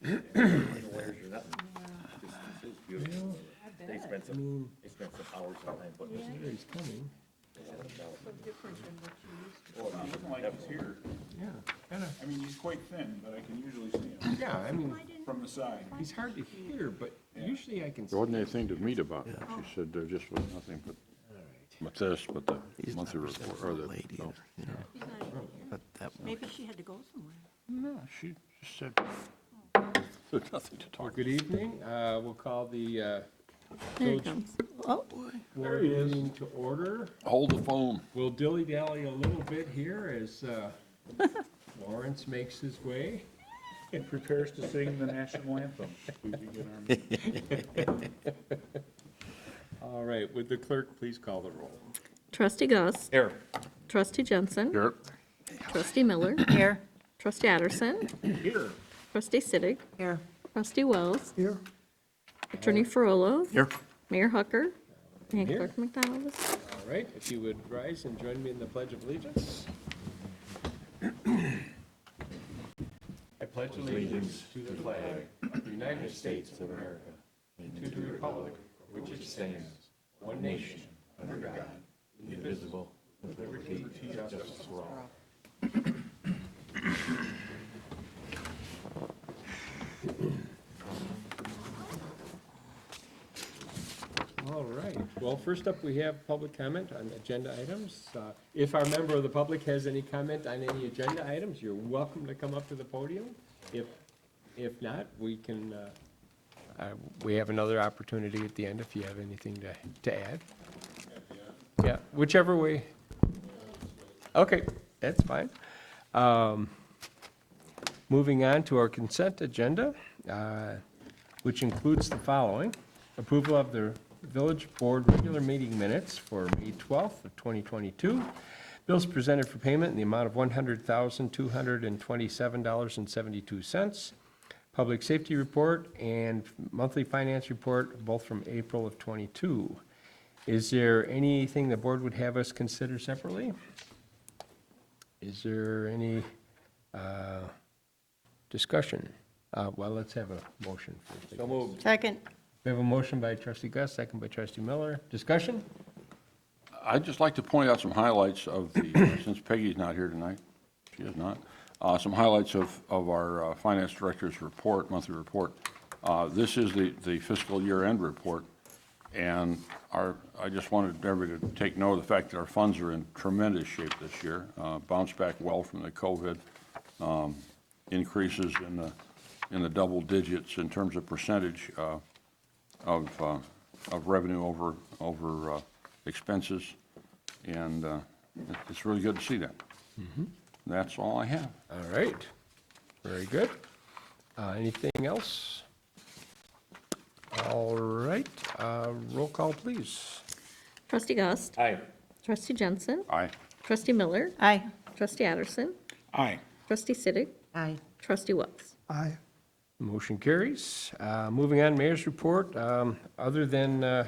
Wires or nothing. Just, it's beautiful. They I spent mean, some hours on time putting this. there he's coming. So different than what you used to. Well, He's looking like he's here. Yeah, kinda, I mean, he's quite thin, but I can usually see him yeah, I mean, from the side. he's hard to hear, but usually I can see. There wasn't anything to meet about it. She said there just was nothing but this, but the monthly report, or the, no. He's not even here. Maybe she had to go somewhere. No, she just said there's nothing to talk. Good evening, we'll call the There he village comes. Oh, board meeting to order. Hold the phone. We'll dilly-dally a little bit here as Lawrence makes his way. And prepares to sing the national anthem. We begin our meeting. All right, would the clerk please call the roll? Trustee Gus. Here. Trustee Jensen. Here, Trustee Miller. here. Trustee Addison. Here. Trustee Siddick. Here. Trustee Wells. Here. Attorney Ferolo. here. Mayor Hucker. And Here. Clerk McDonald is here. All right, if you would rise and join me in the Pledge of Allegiance. I pledge allegiance to the flag of the United States of America and to the republic for which it stands, one nation, under God, indivisible, with liberty and justice for all. All right, well, first up, we have public comment on agenda items. If our member of the public has any comment on any agenda items, you're welcome to come up to the podium. If not, we can, we have another opportunity at the end if you have anything to add. Yeah, whichever way. Okay, that's fine. Moving on to our consent agenda, which includes the following: approval of the village board regular meeting minutes for May 12th of 2022. Bills presented for payment in the amount of $100,227.72. Public safety report and monthly finance report, both from April of '22. Is there anything the board would have us consider separately? Is there any discussion? Well, let's have a motion first. So moved. Second. We have a motion by trustee Gus, second by trustee Miller. Discussion? I'd just like to point out some highlights of the, since Peggy's not here tonight, she is not, some highlights of our finance director's report, monthly report. This is the fiscal year-end report, and I just wanted everybody to take note of the fact that our funds are in tremendous shape this year, bounced back well from the COVID, increases in the double digits in terms of percentage of revenue over expenses, and it's really good to see that. That's all I have. All right, very good. Anything else? All right, roll call, please. Trustee Gus. Aye. Trustee Jensen. Aye. Trustee Miller. Aye. Trustee Addison. Aye. Trustee Siddick. Aye. Trustee Wells. Aye. Motion carries. Moving on, mayor's report. Other than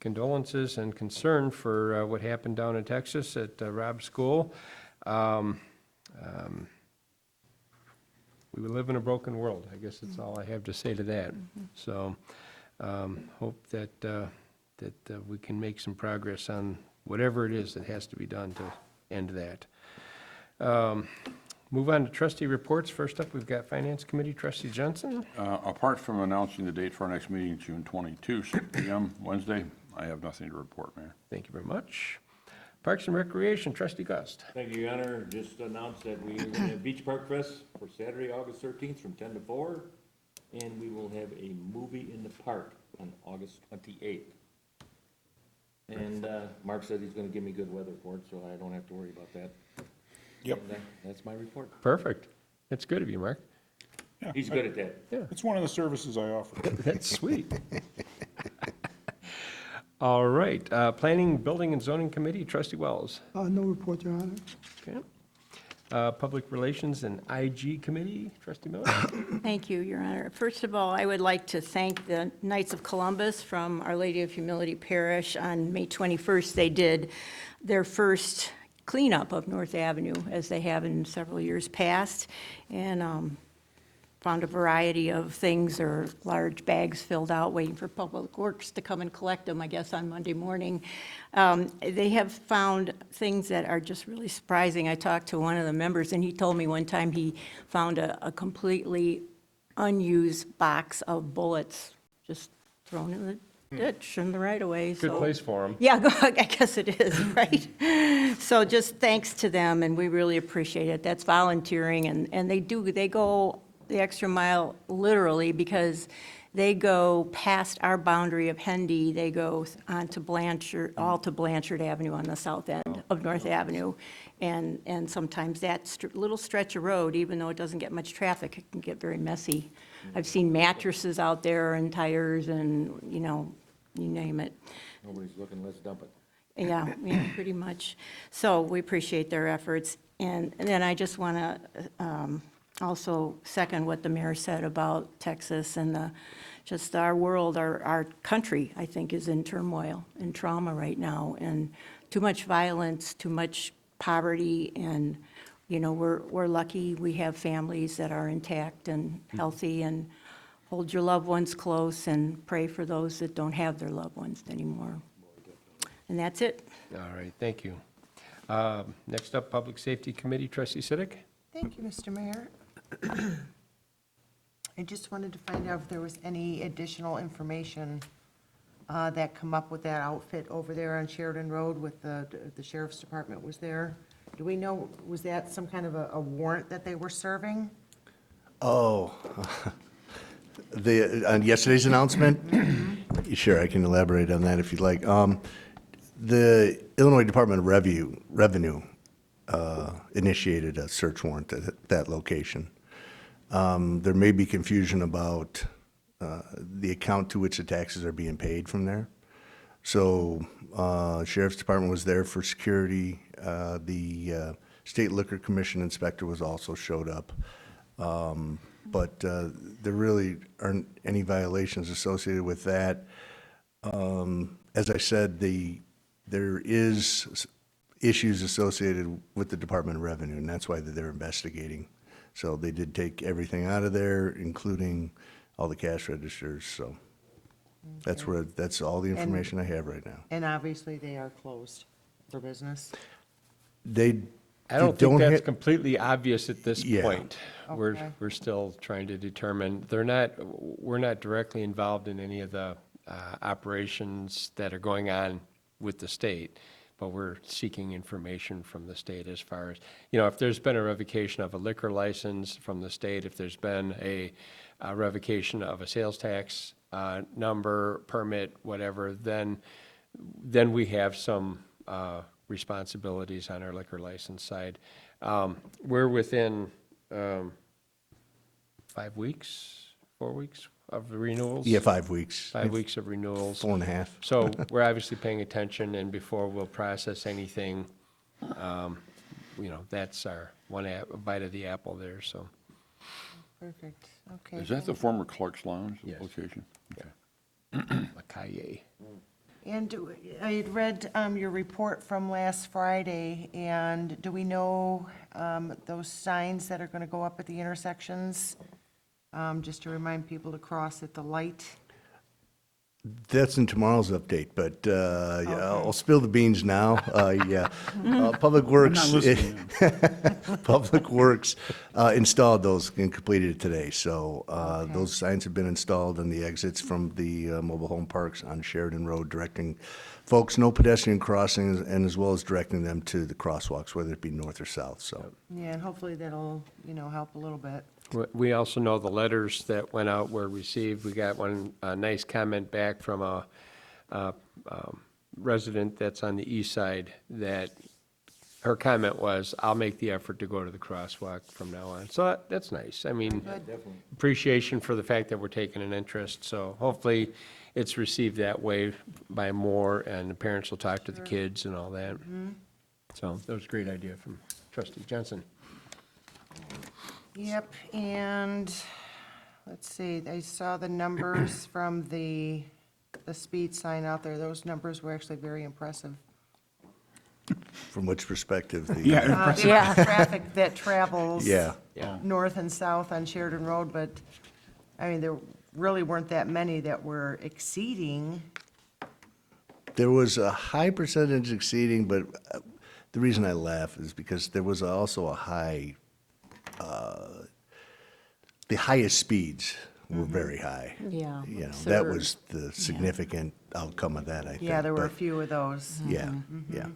condolences and concern for what happened down in Texas at Rob's school, we live in a broken world. I guess that's all I have to say to that. So hope that we can make some progress on whatever it is that has to be done to end that. Move on to trustee reports. First up, we've got Finance Committee, Trustee Jensen. Apart from announcing the date for our next meeting, June 22, 6 p.m. Wednesday, I have nothing to report, Mayor. Thank you very much. Parks and Recreation, Trustee Gust. Thank you, Your Honor. Just announced that we are going to have Beach Park Fest for Saturday, August 13th from 10 to 4. And we will have a movie in the park on August 28th. And Mark said he's going to give me good weather for it, so I don't have to worry about that. Yep. And that's my report. Perfect. That's good of you, Mark. Yeah, He's good at that. It's one of the services I offer. That's sweet. All right, Planning, Building, and Zoning Committee, Trustee Wells. No report, Your Honor. Okay. Public Relations and IG Committee, Trustee Miller. Thank you, Your Honor. First of all, I would like to thank the Knights of Columbus from Our Lady of Humility Parish. On May 21st, they did their first cleanup of North Avenue, as they have in several years past. And found a variety of things or large bags filled out, waiting for Public Works to come and collect them, I guess, on Monday morning. They have found things that are just really surprising. I talked to one of the members, and he told me one time he found a completely unused box of bullets just thrown in the ditch in the right-of-way, so. Good place for them. Yeah, I guess it is, right? So just thanks to them, and we really appreciate it. That's volunteering, and they go the extra mile literally, because they go past our boundary of Hendy, they go on to Blanchard, all to Blanchard Avenue on the south end of North Avenue. And sometimes that little stretch of road, even though it doesn't get much traffic, it can get very messy. I've seen mattresses out there and tires and, you know, you name it. Nobody's looking, let's dump it. Yeah, pretty much. So we appreciate their efforts. And then I just want to also second what the mayor said about Texas and just our world, our country, I think, is in turmoil and trauma right now. And too much violence, too much poverty, and, you know, we're lucky we have families that are intact and healthy, and hold your loved ones close and pray for those that don't have their loved ones anymore. And that's it. All right, thank you. Next up, Public Safety Committee, Trustee Siddick. Thank you, Mr. Mayor. I just wanted to find out if there was any additional information that come up with that outfit over there on Sheridan Road with the sheriff's department was there. Do we know, was that some kind of a warrant that they were serving? Oh, on yesterday's announcement? Sure, I can elaborate on that if you'd like. The Illinois Department of Revenue initiated a search warrant at that location. There may be confusion about the account to which the taxes are being paid from there. So Sheriff's Department was there for security. The State Liquor Commission inspector was also showed up. But there really aren't any violations associated with that. As I said, there is issues associated with the Department of Revenue, and that's why they're investigating. So they did take everything out of there, including all the cash registers, so that's all the information I have right now. And obviously, they are closed for business. They I don't think don't that's hit- completely obvious at this Yeah. point. Okay. We're still trying to determine, we're not directly involved in any of the operations that are going on with the state, but we're seeking information from the state as far as, you know, if there's been a revocation of a liquor license from the state, if there's been a revocation of a sales tax number, permit, whatever, then we have some responsibilities on our liquor license side. We're within 5 weeks, 4 weeks of the renewals? Yeah, 5 weeks. 5 weeks of renewals. 4.5. So we're obviously paying attention, and before we'll process anything, you know, that's our one bite of the apple there, so. Perfect, okay. Is that the former Clark's Lounge Yes. location? Okay. Macaye. And I had read your report from last Friday, and do we know those signs that are going to go up at the intersections? Just to remind people to cross at the light? That's in tomorrow's update, but yeah, I'll spill the beans now. Yeah, Public Works, Public Works installed those and completed it today. So those signs have been installed on the exits from the mobile home parks on Sheridan Road, directing folks no pedestrian crossings, and as well as directing them to the crosswalks, whether it be north or south. So Yeah, and hopefully that'll, help a little bit. We also know the letters that went out were received. We got a nice comment back from a resident that's on the east side, that her comment was, "I'll make the effort to go to the crosswalk from now on." So that's nice. I mean, appreciation for the fact that we're taking an interest. So hopefully it's received that way by more, and the parents will talk to the kids and all that. So that was a great idea from Trustee Jensen. Yep, and let's see, I saw the numbers from the speed sign out there. Those numbers were actually very impressive. from which perspective. Yeah, The amount of traffic that travels. Yeah. Yeah. North and south on Sheridan Road, but, I mean, there really weren't that many that were exceeding. There was a high percentage exceeding, but the reason I laugh is because there was also a high, the highest speeds were very high. Yeah. You know, that Surge. was the significant outcome of that, I think. Yeah, there were a but- few of those. Yeah, yeah.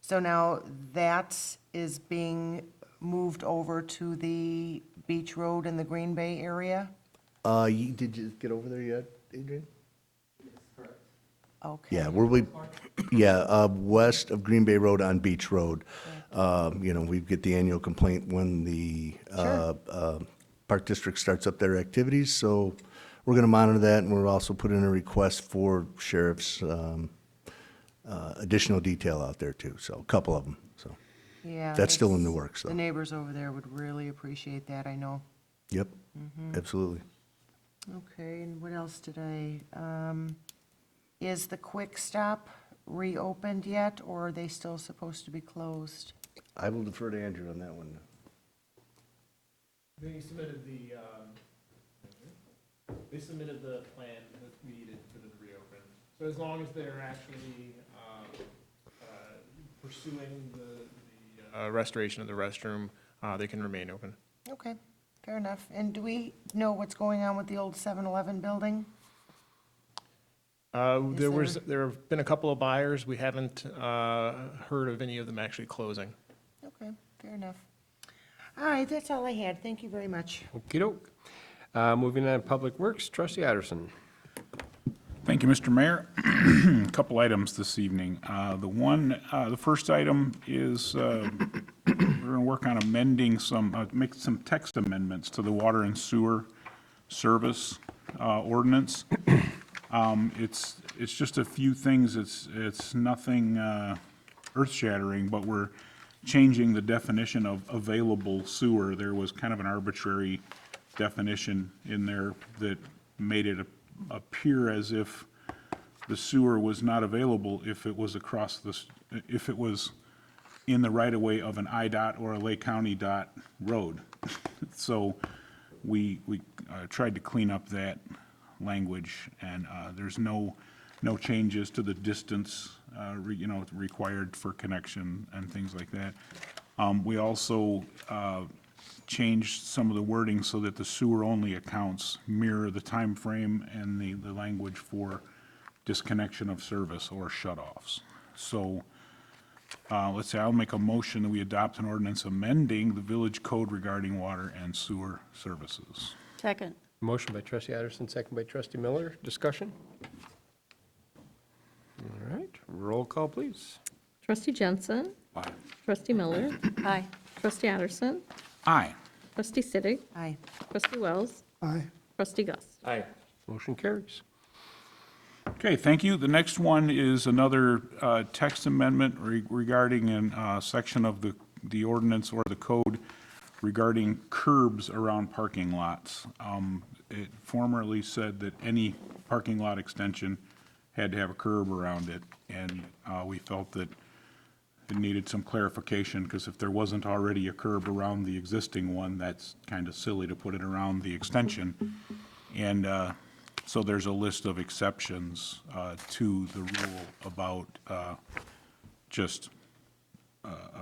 So now that is being moved over to the Beach Road in the Green Bay area? Did you get over there yet, Adrian? Okay. Yeah, west of Green Bay Road on Beach Road. You know, we get the annual complaint when the Park District starts up their activities, so we're gonna monitor that, and we're also putting in a request for sheriff's additional detail out there too, so a couple of them, so. Yeah. That's still in the it's- works, though. The neighbors over there would really appreciate that, I know. Yep, absolutely. Okay, and what else did is the Quick Stop reopened yet, or are they still supposed to be closed? I will defer to Andrew on that one. They submitted the plan that we needed for them to reopen. So as long as they're actually pursuing the restoration of the restroom, they can remain open. Okay, fair enough. And do we know what's going on with the old 7-Eleven building? There have been a couple of buyers. We haven't heard of any of them actually closing. Okay, fair enough. All right, that's all I had. Thank you very much. Okey-doke. Moving on, Public Works, trustee Addison. Thank you, Mr. Mayor. A couple items this evening. The first item is, we're gonna work on amending make some text amendments to the water and sewer service ordinance. It's just a few things. It's nothing earth-shattering, but we're changing the definition of available sewer. There was kind of an arbitrary definition in there that made it appear as if the sewer was not available if it was if it was in the right-of-way of an IDOT or a Lake County dot road. So we tried to clean up that language, and there's no changes to the distance, required for connection and things like that. We also changed some of the wording so that the sewer-only accounts mirror the time frame and the language for disconnection of service or shut-offs. So, let's say I'll make a motion that we adopt an ordinance amending the village code regarding water and sewer services. Second. Motion by trustee Addison, second by trustee Miller. Discussion? All right, roll call, please. Trustee Jensen. Aye. Trustee Miller. Aye. Trustee Addison. Aye. Trustee Siddick. Aye. Trustee Wells. Aye. Trustee Gus. Aye. Motion carries. Okay, thank you. The next one is another text amendment regarding a section of the ordinance or the code regarding curbs around parking lots. It formerly said that any parking lot extension had to have a curb around it, and we felt that it needed some clarification, because if there wasn't already a curb around the existing one, that's kind of silly to put it around the extension. And so there's a list of exceptions to the rule about just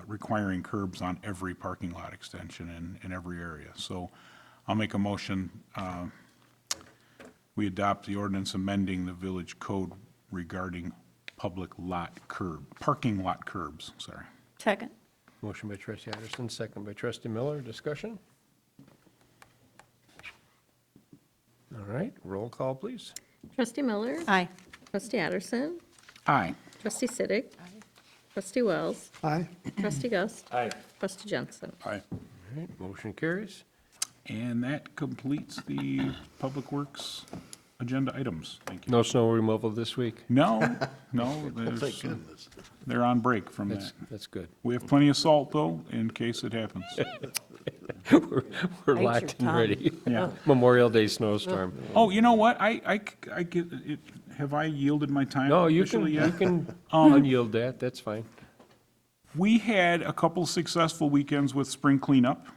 requiring curbs on every parking lot extension in every area. So I'll make a motion, we adopt the ordinance amending the village code regarding parking lot curbs, sorry. Second. Motion by trustee Addison, second by trustee Miller. Discussion? All right, roll call, please. Trustee Miller. Aye. Trustee Addison. Aye. Trustee Siddick. Trustee Wells. Aye. Trustee Gus. Aye. Trustee Jensen. Aye. All right, motion carries. And that completes the Public Works agenda items. Thank you. No snow removal this week? No, Thank goodness. they're on break from that. That's good. We have plenty of salt, though, in case it happens. We're your locked and tongue. ready. Yeah. Memorial Day snowstorm. Oh, you know what? I get it. Have I yielded my time No, you can, officially you yet? can unyield that, that's fine. We had a couple successful weekends with spring cleanup.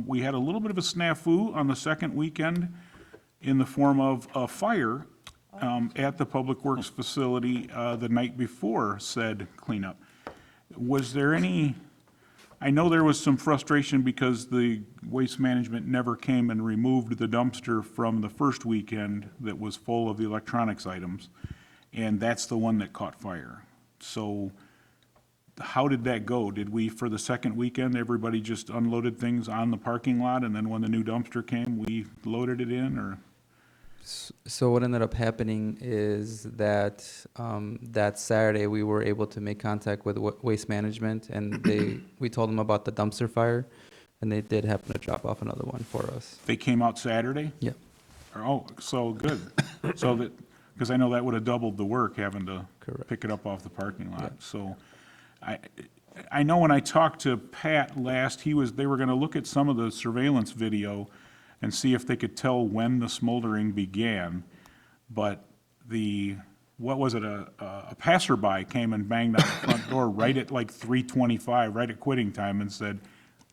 We had a little bit of a snafu on the second weekend in the form of a fire at the Public Works facility the night before said cleanup. Was there any, I know there was some frustration because the Waste Management never came and removed the dumpster from the first weekend that was full of the electronics items, and that's the one that caught fire. So how did that go? Did we, for the second weekend, everybody just unloaded things on the parking lot, and then when the new dumpster came, we loaded it in, or? So what ended up happening is that that Saturday we were able to make contact with Waste Management, and we told them about the dumpster fire, and they did happen to drop off another one for us. They came out Saturday? Yeah. Oh, so good. So that, because I know that would have doubled the work, having to Correct. pick it up off the parking lot. So I know when I talked to Pat last, they were going to look at some of the surveillance video and see if they could tell when the smoldering began. But what was it, a passerby came and banged on the front door right at like 3:25, right at quitting time, and said,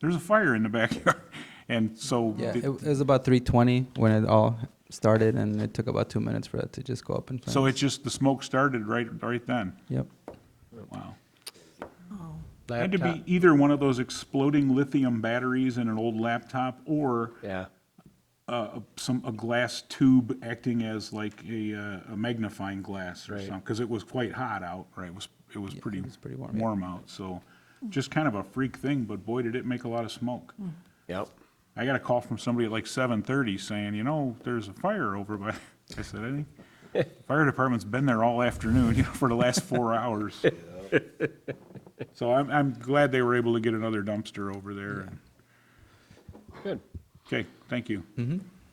"There's a fire in the backyard." And so. Yeah, it was about 3:20 when it all started, and it took about 2 minutes for that to just go up in flames. So it just, the smoke started right then? Yep. Wow. Had to be either one of those exploding lithium batteries in an old laptop, or Yeah. a glass tube acting as like a magnifying glass or Right. something, because it was quite hot out, right? It was pretty it was pretty warm, warm out, so just kind of a freak thing, but boy, did it make a lot of smoke. Yep. I got a call from somebody at like 7:30 saying, there's a fire over by, I said, I think the fire department's been there all afternoon, for the last 4 hours. So I'm glad they were able to get another dumpster over there. Good. Okay, thank you.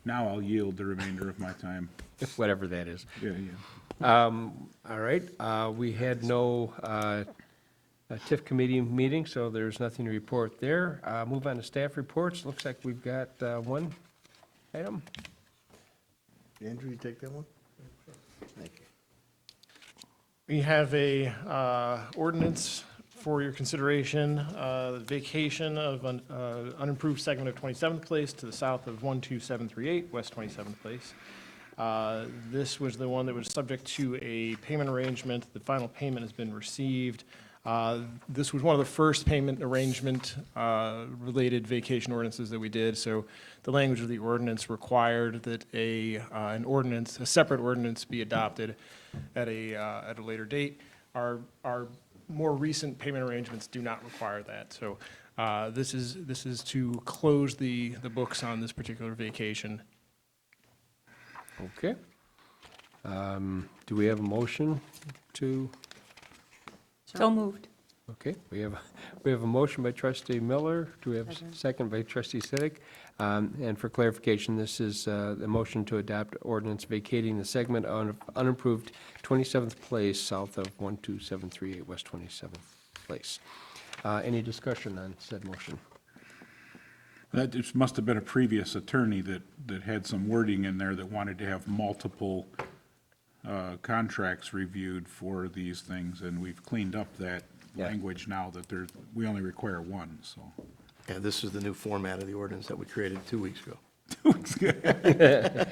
Now I'll yield the remainder of my time. Whatever that is. Yeah, yeah. All right, we had no TIF committee meeting, so there's nothing to report there. Move on to staff reports. Looks like we've got one item. Andrew, you take that one? Thank you. We have a ordinance for your consideration, vacation of an unimproved segment of 27th Place to the south of 12738 West 27th Place. This was the one that was subject to a payment arrangement. The final payment has been received. This was one of the first payment arrangement related vacation ordinances that we did. So the language of the ordinance required that a separate ordinance be adopted at a later date. Our more recent payment arrangements do not require that. So this is to close the books on this particular vacation. Okay. Do we have a motion to, So moved. okay, we have a motion by trustee Miller. Do we have a second by trustee Siddick? And for clarification, this is the motion to adopt ordinance vacating the segment of unimproved 27th Place south of 12738 West 27th Place. Any discussion on said motion? That just must have been a previous attorney that had some wording in there that wanted to have multiple contracts reviewed for these things, and we've cleaned up that Yeah. language now that we only require one, so. Yeah, this is the new format of the ordinance that we created 2 weeks ago.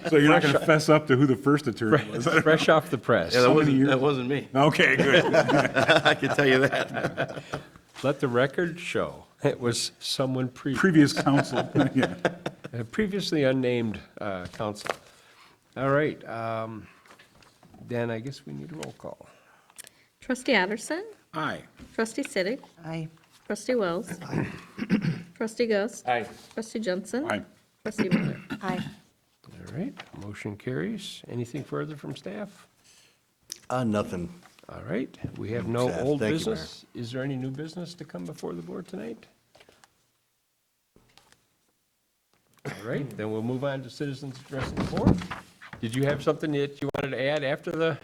So you're not gonna fess up to who the first attorney was? Fresh off the press. Yeah, many years? that wasn't me. Okay, good. I can tell you that. Let the record show it was someone Previous counsel, yeah. previously unnamed counsel. All right, then I guess we need a roll call. Trustee Addison. Aye. Trustee Siddick. Aye. Trustee Wells. Trustee Gus. Aye. Trustee Jensen. Aye. Trustee Miller. Aye. All right, motion carries. Anything further from staff? Nothing. All right, we have no Staff, old thank you, business. Is there any new business to come before the board tonight? All right, then we'll move on to citizens addressing the board. Did you have something that you wanted to add after the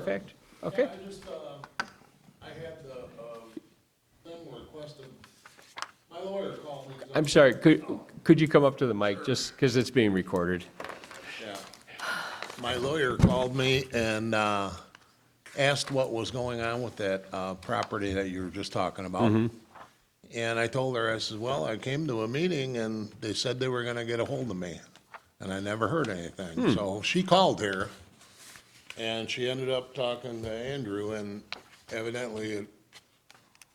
fact? Okay. I just, I had the, thing requested, my lawyer called me. 'cause I'm sorry, could you come up to the mic, just because it's being recorded? Yeah. My lawyer called me and asked what was going on with that property that you were just talking about. And I told her, I said, well, I came to a meeting and they said they were gonna get a hold of me. And I never heard anything. So she called here and she ended up talking to Andrew and evidently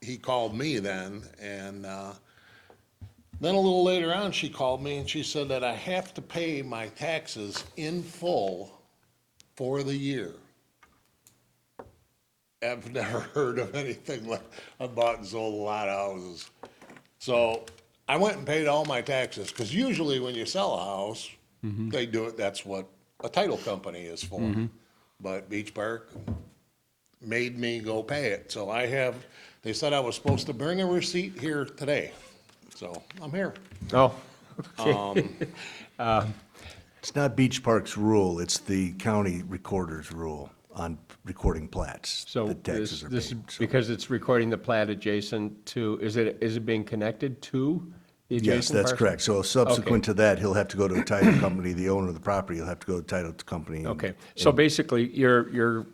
he called me then. And then a little later on, she called me and she said that I have to pay my taxes in full for the year. I've never heard of anything like, I bought and sold a lot of houses. So I went and paid all my taxes, because usually when you sell a house, they do it, that's what a title company is for. But Beach Park made me go pay it. So I have, they said I was supposed to bring a receipt here today. So I'm here. Oh, It's not Beach Park's rule, it's the county recorder's rule on recording plats. so that taxes are this is paid, so. because it's recording the plat adjacent to, is it being connected to the adjacent Yes, that's parcel? correct. So subsequent to that, he'll have to go to a title company, the owner of the property, he'll have to go to the title company. and- Okay, so basically, you're,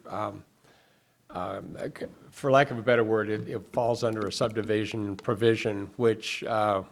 for lack of a better word, it falls under a subdivision provision, which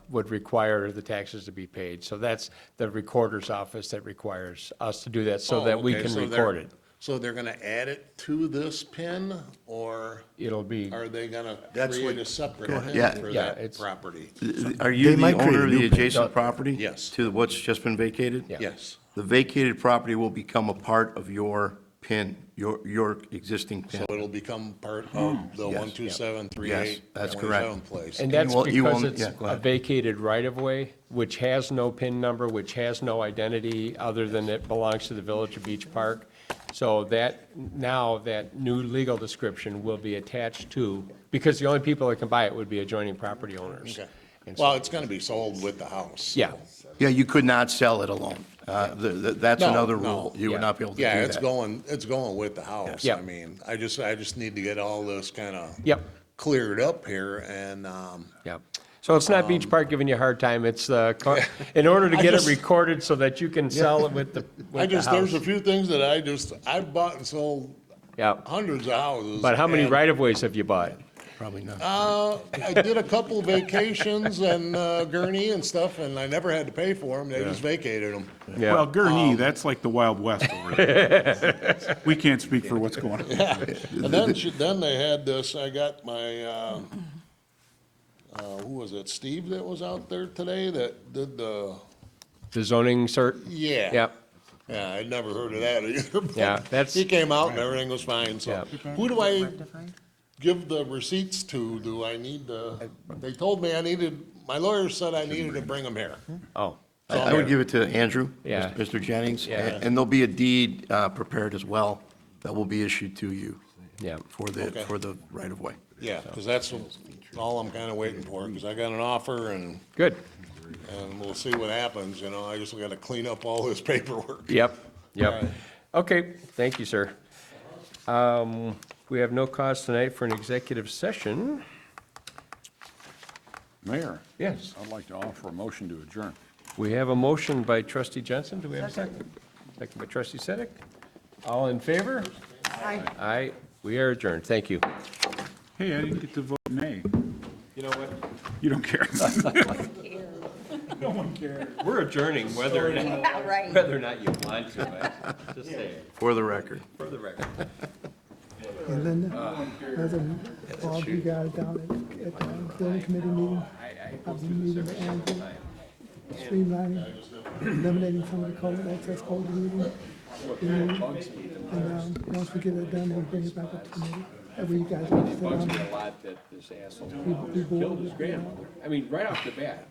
would require the taxes to be paid. So that's the recorder's office that requires us to do that, so that we Oh, okay, can so record it. So they're gonna add it to this pin, or It'll be, are they gonna That's create what- a separate ahead. pin Yeah. for Yeah, that it's- property? Are you They the might create owner a of new the pin. adjacent property? Yes. To what's just been vacated? Yeah. Yes. The vacated property will become a part of your PIN, your existing PIN. So it'll become part of the Yes. 12738. Yes, that's correct. 27th place. and that's you because will- it's yeah, go a ahead. vacated right-of-way, which has no PIN number, which has no identity, other than it belongs to the Village of Beach Park. So that, now, that new legal description will be attached to, because the only people that can buy it would be adjoining property owners. Okay. And so- Well, it's gonna be sold with the house. Yeah, Yeah, you could not sell it alone. That's No, another no. rule. You would Yeah. not be able to do Yeah, that. it's going with the house. Yeah. I mean, I just need to get all this kinda yep, cleared up here and, yep. So it's not Beach Park giving you a hard time, it's, in order to I get it just- recorded so that you can sell it with the there's a house. few things that I've bought and sold Yeah, hundreds of houses. but how many and, right-of-ways have you bought? Probably not. I did a couple vacations and Gurney and stuff, and I never had to pay for them. They just vacated them. Yeah. Well, Gurnee, that's like the Wild West over there. We can't speak for what's going on. And then they had this, I got my, who was it, Steve that was out there today that did the, The zoning cert? yeah. Yep, Yeah, I'd never heard of that either. but Yeah, that's- He came out and everything was fine, so. Yeah. Who do I give the receipts to? Do I need to, they told me my lawyer said I needed to bring them here. oh, I would give it to Andrew, Yeah. Mr. Jennings, Yeah. and there'll be a deed prepared as well that will be issued to you yeah. for Okay. the right-of-way. Yeah, because that's all I'm kind of waiting for, because I got an offer and Good, we'll see what happens, you know, I just gotta clean up all this paperwork. yep, yep. Alright. Okay, thank you, sir. We have no cause tonight for an executive session. Mayor, Yes. I'd like to offer a motion to adjourn. We have a motion by trustee Jensen. Do we have a second? Second by trustee Sedek. All in favor? Aye. Aye. We are adjourned. Thank you. Hey, I didn't get to vote nay. You know what? You don't care. We're adjourning whether or not you want to. Just say it For the record. for the record. And then, all you guys down at the building committee meeting, I've been meeting with Andrew, streamlining, eliminating some of the code, access code reading. And once we get it done, we'll bring it back up to committee. That way you guys can sit Bugs down me a lot that this asshole and be killed bored his with, grandmother. I mean, right off the bat.